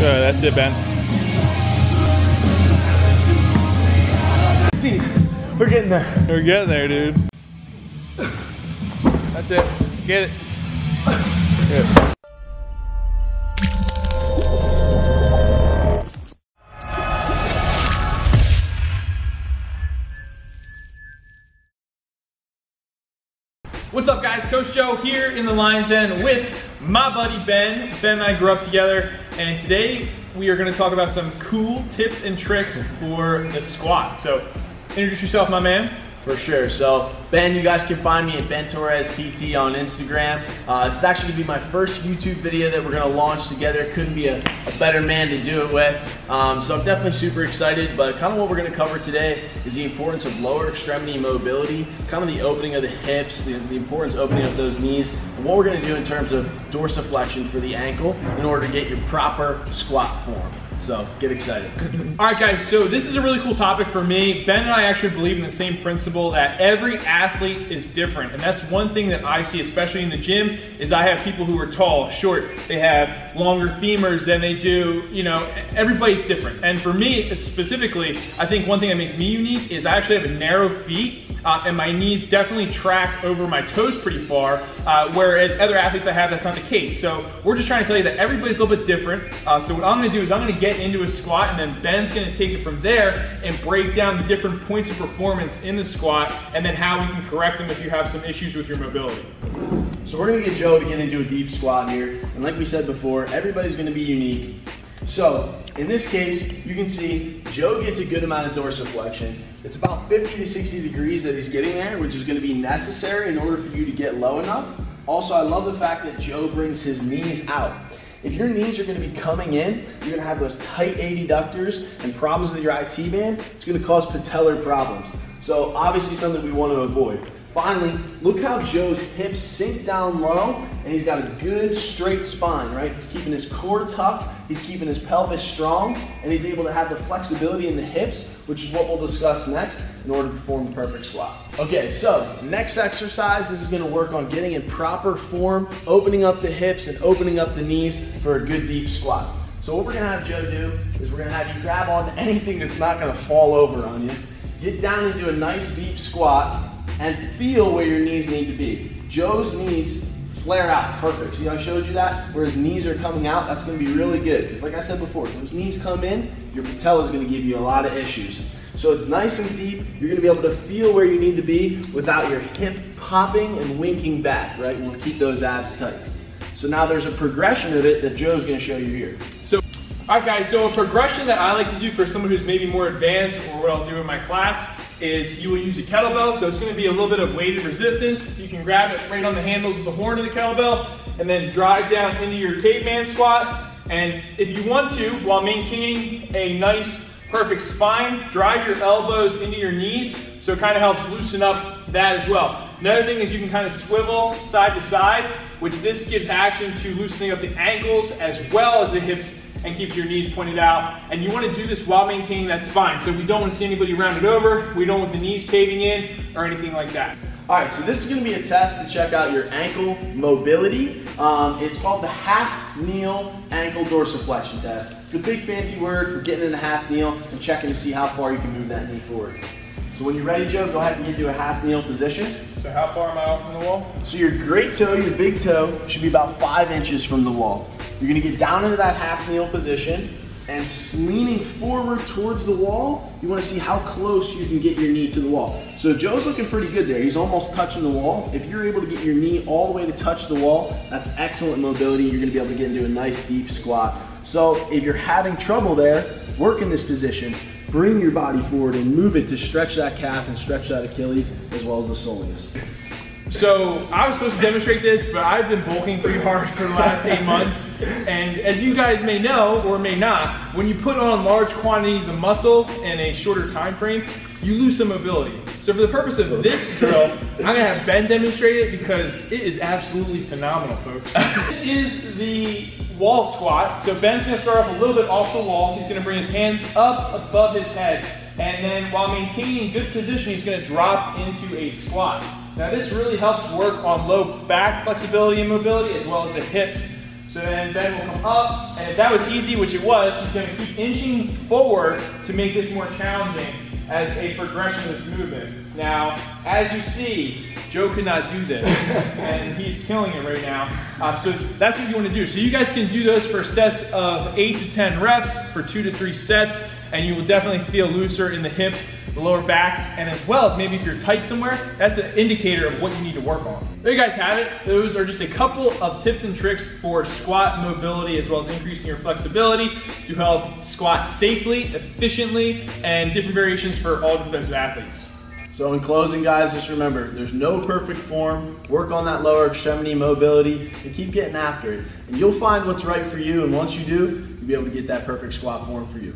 That's it, Ben. We're getting there. We're getting there, dude. That's it. Get it. Good. What's up, guys? Coach Joe here in the Lions Den with my buddy Ben. Ben and I grew up together, and today we are going to talk about some cool tips and tricks for the squat. So, introduce yourself, my man. For sure. So, Ben, you guys can find me at Ben Torres PT on Instagram. This is actually going to be my first YouTube video that we're going to launch together. Couldn't be a better man to do it with. So I'm definitely super excited, but kind of what we're going to cover today is the importance of lower extremity mobility, kind of the opening of the hips, the importance of opening up those knees, and what we're going to do in terms of dorsiflexion for the ankle in order to get your proper squat form. So get excited. All right, guys, so this is a really cool topic for me. Ben and I actually believe in the same principle that every athlete is different. And that's one thing that I see, especially in the gym, is I have people who are tall, short, they have longer femurs than they do, you know, everybody's different. And for me specifically, I think one thing that makes me unique is I actually have a narrow feet and my knees definitely track over my toes pretty far, whereas other athletes I have, that's not the case. So we're just trying to tell you that everybody's a little bit different. So what I'm gonna do is I'm gonna get into a squat, and then Ben's gonna take it from there and break down the different points of performance in the squat, and then how we can correct them if you have some issues with your mobility. So we're gonna get Joe to get into a deep squat here. And like we said before, everybody's gonna be unique. So in this case, you can see Joe gets a good amount of dorsiflexion. It's about 50 to 60 degrees that he's getting there, which is gonna be necessary in order for you to get low enough. Also, I love the fact that Joe brings his knees out. If your knees are gonna be coming in, you're gonna have those tight adductors and problems with your IT band. It's gonna cause patellar problems. So obviously something we want to avoid. Finally, look how Joe's hips sink down low, and he's got a good straight spine, right? He's keeping his core tucked, he's keeping his pelvis strong, and he's able to have the flexibility in the hips, which is what we'll discuss next in order to perform the perfect squat. Okay, so next exercise, this is gonna work on getting in proper form, opening up the hips and opening up the knees for a good deep squat. So what we're gonna have Joe do is we're gonna have you grab onto anything that's not gonna fall over on you, get down into a nice deep squat, and feel where your knees need to be. Joe's knees flare out, perfect. See how I showed you that? Where his knees are coming out, that's gonna be really good. Because like I said before, if those knees come in, your patella is gonna give you a lot of issues. So it's nice and deep, you're gonna be able to feel where you need to be without your hip popping and winking back, right? You wanna keep those abs tight. So now there's a progression of it that Joe's gonna show you here. So, all right, guys, so a progression that I like to do for someone who's maybe more advanced, or what I'll do in my class, is you will use a kettlebell. So it's going to be a little bit of weighted resistance. You can grab it right on the handles of the horn of the kettlebell and then drive down into your caveman squat. And if you want to, while maintaining a nice, perfect spine, drive your elbows into your knees, so it kind of helps loosen up that as well. Another thing is you can kind of swivel side to side, which this gives action to loosening up the ankles as well as the hips, and keeps your knees pointed out. And you want to do this while maintaining that spine. So we don't want to see anybody rounded over. We don't want the knees caving in or anything like that. All right, so this is going to be a test to check out your ankle mobility. It's called the half kneel ankle dorsiflexion test. It's a big fancy word for getting in a half kneel and checking to see how far you can move that knee forward. So when you're ready, Joe, go ahead and get into a half kneel position. So how far am I off from the wall? So your great toe, your big toe, should be about 5 inches from the wall. You're gonna get down into that half kneel position, and leaning forward towards the wall, you wanna see how close you can get your knee to the wall. So Joe's looking pretty good there. He's almost touching the wall. If you're able to get your knee all the way to touch the wall, that's excellent mobility. You're gonna be able to get into a nice deep squat. So if you're having trouble there, work in this position, bring your body forward and move it to stretch that calf and stretch that Achilles as well as the soleus. So I was supposed to demonstrate this, but I've been bulking pretty hard for the last 8 months. And as you guys may know, or may not, when you put on large quantities of muscle in a shorter time frame, you lose some mobility. So for the purpose of this drill, I'm gonna have Ben demonstrate it because it is absolutely phenomenal, folks. This is the wall squat. So Ben's gonna start off a little bit off the wall. He's gonna bring his hands up above his head. And then while maintaining good position, he's gonna drop into a squat. Now this really helps work on low back flexibility and mobility as well as the hips. So So then Ben will come up, and if that was easy, which it was, he's going to keep inching forward to make this more challenging as a progression of this movement. Now, as you see, Joe could not do this, and he's killing it right now. So that's what you want to do. So you guys can do those for sets of 8 to 10 reps for 2 to 3 sets, and you will definitely feel looser in the hips, the lower back, and as well as maybe if you're tight somewhere, that's an indicator of what you need to work on. There you guys have it. Those are just a couple of tips and tricks for squat mobility as well as increasing your flexibility to help squat safely, efficiently, and different variations for all different types of athletes. So in closing, guys, just remember, there's no perfect form. Work on that lower extremity mobility and keep getting after it. And you'll find what's right for you, and once you do, you'll be able to get that perfect squat form for you.